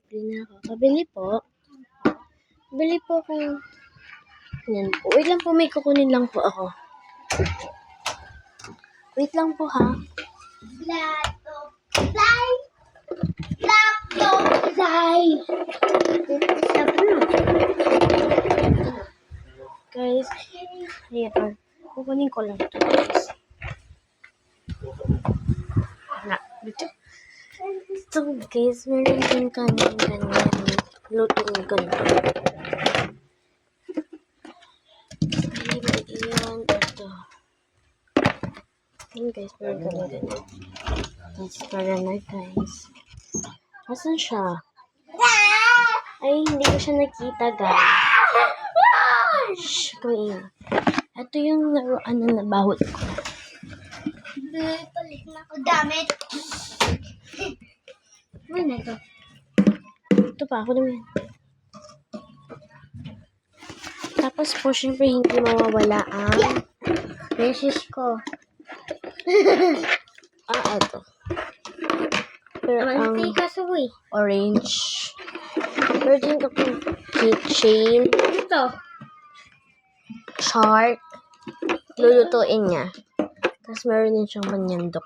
Bili na ako. Pabili po. Bili po akong... Yan po. Wait lang po, may kukunin lang po ako. Wait lang po, ha? Laptop. Fly. Laptop. Fly. Guys, ayan. Kukunin ko lang ito, guys. Wala. Dito. So, guys, meron din kami ganyan. Lutong ganito. Ayan, ito. Ayan, guys, meron kami ganyan. Let's try na, guys. Asan siya? Ay, hindi ko siya nakita, guys. Shhh, kumain. Ito yung laruan na nabahot ko. Palit na ako damit. Ano na ito? Ito pa, ako naman. Tapos po, syempre, hindi mawawala ang beses ko. Ito. Pero ang orange. Pero din ko po keychain. Ito. Shark. Lulutuin niya. Tapos meron din siyang manyandok.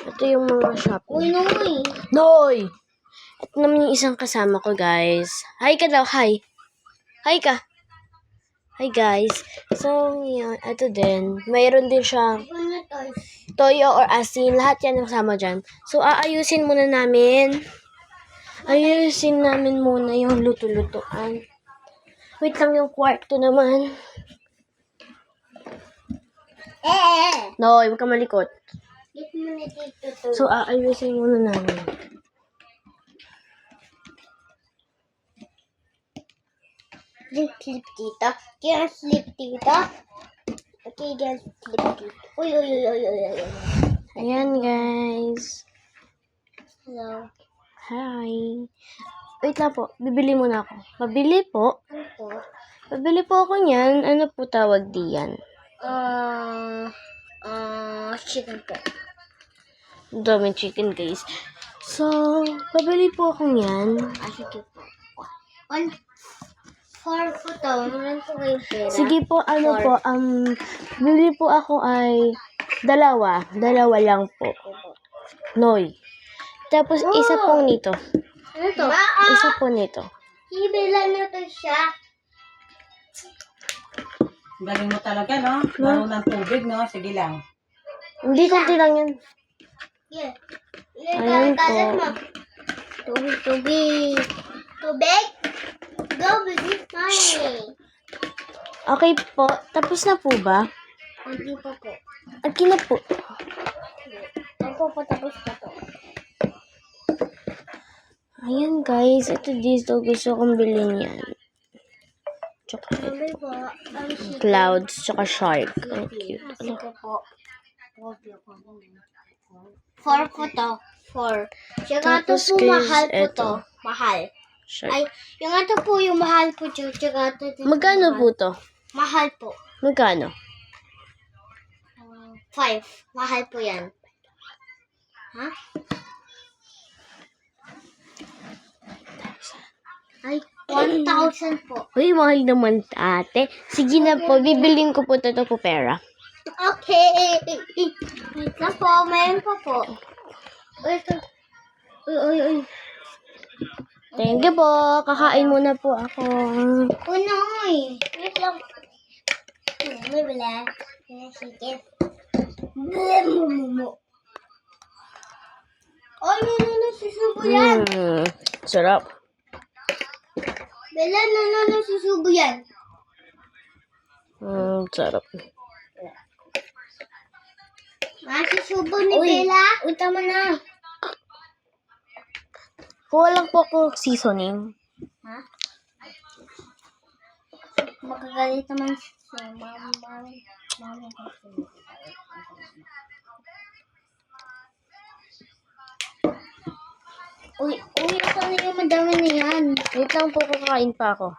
Ito yung mga shopping. Uy, Noy. Noy! Ito naman yung isang kasama ko, guys. Hi ka daw, hi. Hi ka. Hi, guys. So, yan. Ito din. Mayroon din siyang Ano to? toyo or asin. Lahat yan kasama dyan. So, aayusin muna namin. Ayusin namin muna yung luto-lutuan. Wait lang yung kwarto naman. Noy, huwag ka malikot. Get mo na dito to. So, aayusin muna namin. Slip dito. Kaya slip dito. Okay, guys. Slip dito. Uy. Ayan, guys. Hello. Hi. Wait lang po. Bibili muna ako. Pabili po. Ano po? Pabili po ako niyan. Ano po tawag diyan? Chicken po. Daming chicken, guys. So, pabili po ako niyan. Sige po. For photo, meron po kayong pera. Sige po, bibili po ako ay dalawa. Dalawa lang po. Noy. Tapos, isa pong nito. Ano to? Isa po nito. Ibilan na to siya. Galing mo talaga, no? Laro ng tubig, no? Sige lang. Hindi, konti lang yan. Yeah. Ayan po. Tubig. Tubig? Go, baby. Money. Okay po. Tapos na po ba? Hindi pa po. Akin na po. Ako po tapos na to. Ayan, guys. Ito dito. Gusto kong bilhin yan. Chocolate. Sabi po, ang chicken. Clouds, tsaka shark. Ang cute. Ano? Sige po. 4 po to. 4. Yung ato Tapos, po guys, mahal po eto. to. Mahal. Shark. Ay, yung ato po yung mahal po to. Tsaka ato dito Magkano mahal. po to? Mahal po. Magkano? 5. Mahal po yan. Ha? Ay, 1,000 po. Uy, mahal naman, ate. Sige na po. Bibilin ko po ito po pera. Okay. Wait lang po. Mayroon pa po. Uy. Thank you po. Kakain muna po ako. Unoy. Wait lang. Bibila. Chicken. Ay, susubo yan. Sarap. Bella, susubo yan. Sarap. Susubo ni Bella. Uy, tama na. Kuha lang po akong seasoning. Ha? Makagalit naman si mama. Uy, ito na yung madami na yan. Wait lang po, kakain pa ako.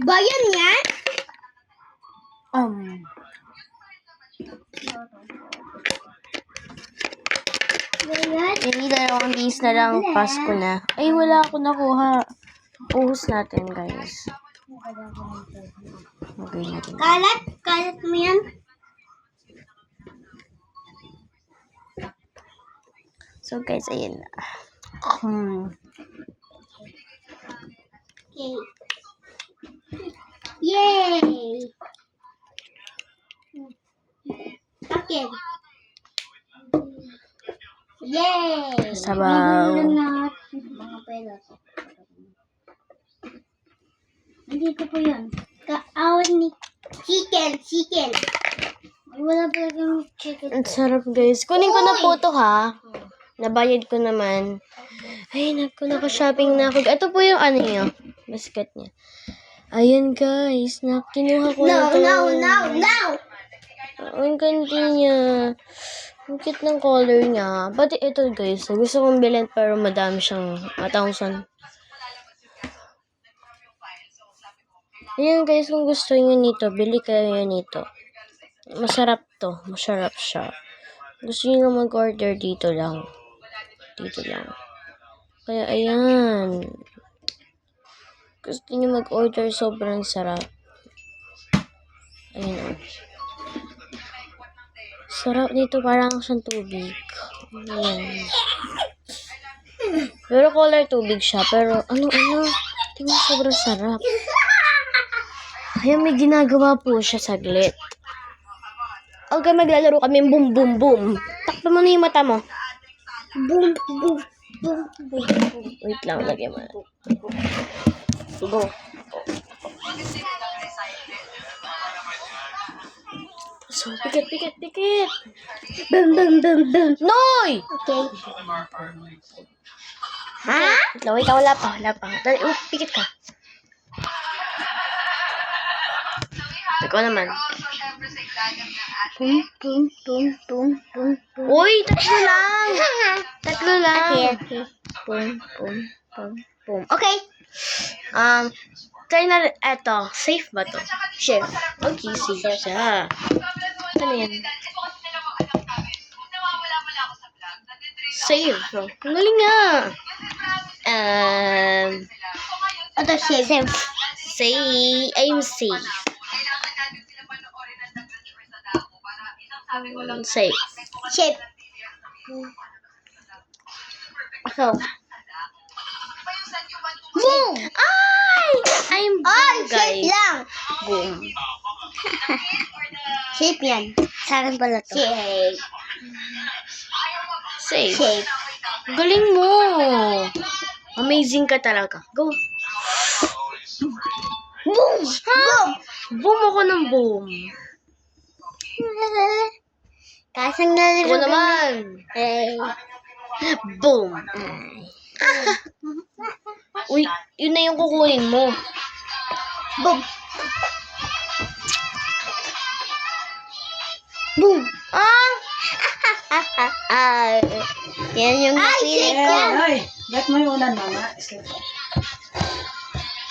Bayan yan? Hindi, 2 days na lang. Pasko na. Ay, wala ako nakuha. Uhos natin, guys. Okay natin. Kalat? Kalat mo yan? So, guys, ayun na. Okay. Yay! Okay. Yay! Sabaw. Mga pera. Nandito po yun. Kaawan ni chicken. Wala pa yung chicken. Ang sarap, guys. Kunin ko na po to, ha? Nabayad ko naman. Ay, naku, naka-shopping na ako. Ito po yung ano niya. Basket niya. Ayan, guys. Kinuha ko na to. No! Ang ganda niya. Ang cute ng color niya. Pati ito, guys. Gusto kong bilhin pero madami siyang 1,000. Ayan, guys. Kung gusto niyo nito, bili kayo nito. Masarap to. Masarap siya. Gusto niyo mag-order dito lang. Dito lang. Kaya, ayan. Gusto niyo mag-order, sobrang sarap. Ayan, oh. Sarap nito, parang siyang tubig. Ayan. Pero color tubig siya. Pero, tingnan, sobrang sarap. Ayan, may ginagawa po siya saglit. Okay, maglalaro kami boom, boom, boom. Takpan mo na yung mata mo. Boom. Wait lang, lagyan mo na. Go. So, pikit. Boom. Noy! Okay. Ha? Wait lang, wala pa. Dali, pikit ka. Ikaw naman. Boom. Uy, tatlo lang. Okay. Boom. Okay. Try na, eto. Safe ba to? Sure. Okay, safe siya. Ano yan? Save. Ang galing nga. Ito, safe. I'm safe. Safe. Shape. So. Boom! Ay! I'm boom, Shape guys. lang. Boom. Shape yan. Sa akin pala to. Shape. Safe. Shape. Galing mo. Amazing ka talaga. Go. Boom! Boom! Boom ako ng boom. Kasang nalaro Ako naman. Hey. Boom. Uy, yun na yung kukunin mo. Boom! Boom! Yan yung napili ko. Ay, get mo yung unan, mama.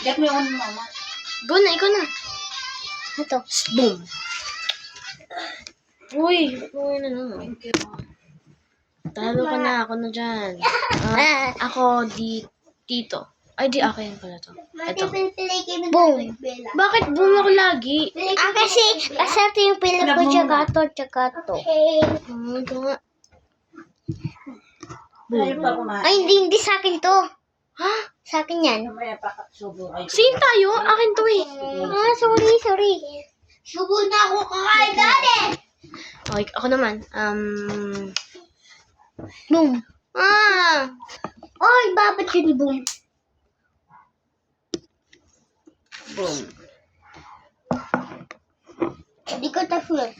Get mo yung unan, mama. Go na, ikaw na. Ito. Boom. Uy, na naman. Talo ka na, ako na dyan. Ako dito. Ay, di akin pala to. Ito. Boom! Bakit boom ako lagi? Kasi ito yung pili ko, tsaka to. Ito nga. Ayaw pa kumain. Ay, hindi sa akin to. Ha? Sa akin yan. Mamaya pa subo. Ay, Same tayo? Akin to eh. Sorry. Subo na ako kakain dati. Okay, ako naman. Boom. Oy, babat yun, boom. Boom. Hindi ko ta-flip.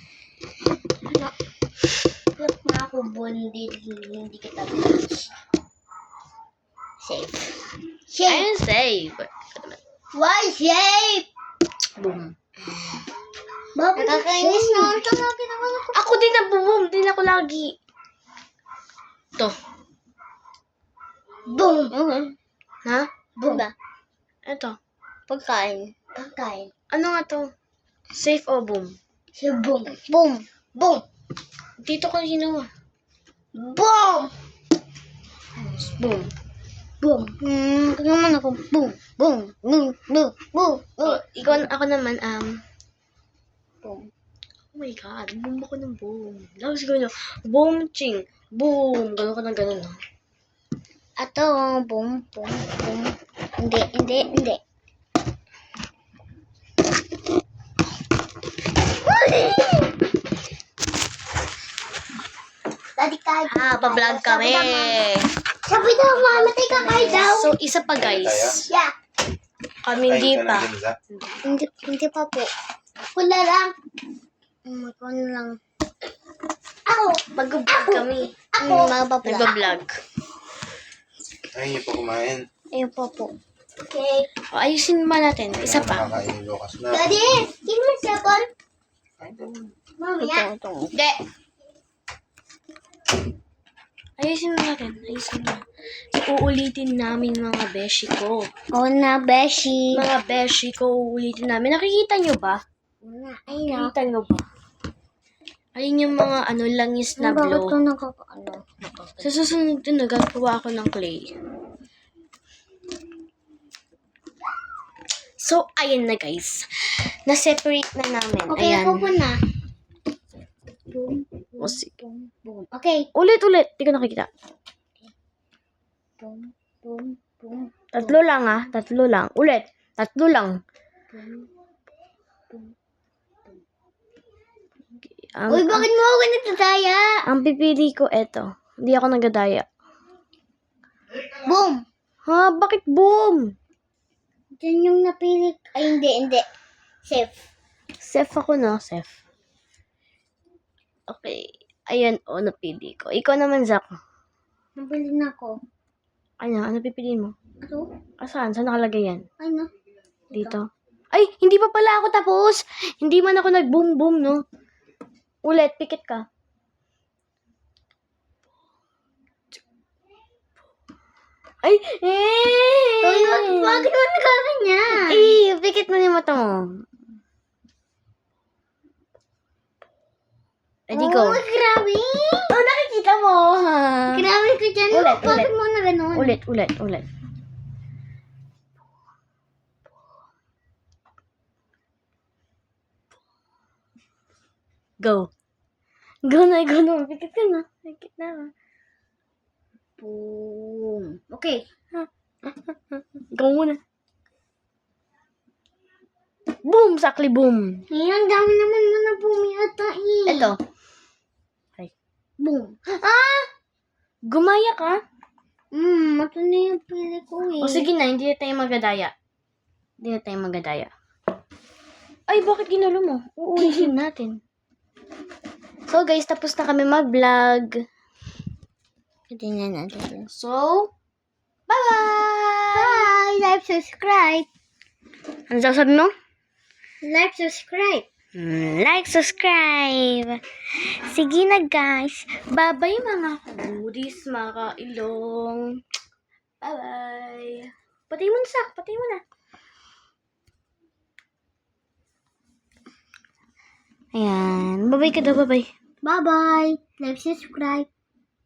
Flip na ako, bonded. Hindi kita touch. Safe. I'm safe. Why safe? Boom. Bakit nakakainis naman ito? Ako din na boom. Din ako lagi. To. Boom. Ha? Boom ba? Ito. Pagkain. Ano nga to? Safe o boom? Si boom. Boom. Dito ko ginawa. Boom. Boom. Boom. Naman ako. Boom. Boom. Boom. Boom. Boom. Oh, ako naman, Boom. oh my God, boom ako ng boom. Tapos gano'n, boom, ching, boom. Gano'n ka ng gano'n, no? Ato, boom. Boom. Boom. Hindi. Tadi kayo. Pa-vlog kami. Sabi daw, mamatay ka kayo daw. So, isa pa, guys. Yeah. Kami hindi pa. Hindi pa po. Wala lang. Ikaw na lang. Ako. Mag-vlog kami. Magbablog. Nagba-vlog. Ayaw niyo po kumain. Ayun po po. Okay. O, ayusin ba natin? Isa pa. Nakakain ni Lucas na. Daddy, give me a second. Mamaya. Hindi. Ayusin mo natin. Ayusin mo. Uulitin namin mga beshi ko. Oo na, Beshi. Mga beshi ko, uulitin namin. Nakikita nyo ba? Ay na. Nakikita nyo ba? Ayun yung mga langis na Bakit blow. ko nakakaano? Sa susunod din, nagagawa ako ng clay. So, ayan na guys. Na-separate na namin. Okay, Ayan. ako po na. Boom, O, sige. boom, boom. Okay. Ulit. Di ko nakikita. Boom, boom, boom. Tatlo lang ah. Tatlo lang. Ulit. Tatlo lang. Boom. Ang, Uy, bakit mo ako nagtataya? ang pipili ko, eto. Hindi ako nagadaya. Boom! Ha? Bakit boom? Diyan yung napili. Ay, hindi. Safe. Safe ako, no? Safe. Okay. Ayan, napili ko. Ikaw naman, Zach. Nabili na ako. Ano pipiliin mo? Ito? Saan? Saan nakalagay yan? Ay, na. Dito. Ay, hindi pa pala ako tapos. Hindi man ako nag-boom-boom, no? Ulit, pikit ka. Ay, Uy, bakit mo nagkaganyan? pikit mo yung mata mo. Ready, go. Oh, grabe. Nakikita mo, ha? Grabe ka dyan. Ulit. Bakit mo na ganun? Ulit. Go. Go na. Pikit ka na. Pikit na. Boom. Okay. Go muna. Boom! Sakli boom. Ay, ang dami naman mo na bumiyata eh. Ito. Boom. Gumaya ka? Ito na yung pili ko eh. O sige na, hindi na tayo magadaya. Ay, bakit ginulo mo? Uulitin natin. So guys, tapos na kami mag-vlog. Tingnan natin. So, bye-bye! Bye! Like, subscribe. Ano sasabi mo? Like, subscribe. Like, subscribe. Sige na guys. Bye-bye mga kabudis, mga ilong. Bye-bye. Patay mo na, Sak. Patay mo na. Ayan. Bye-bye ka daw. Bye-bye. Bye-bye. Like, subscribe.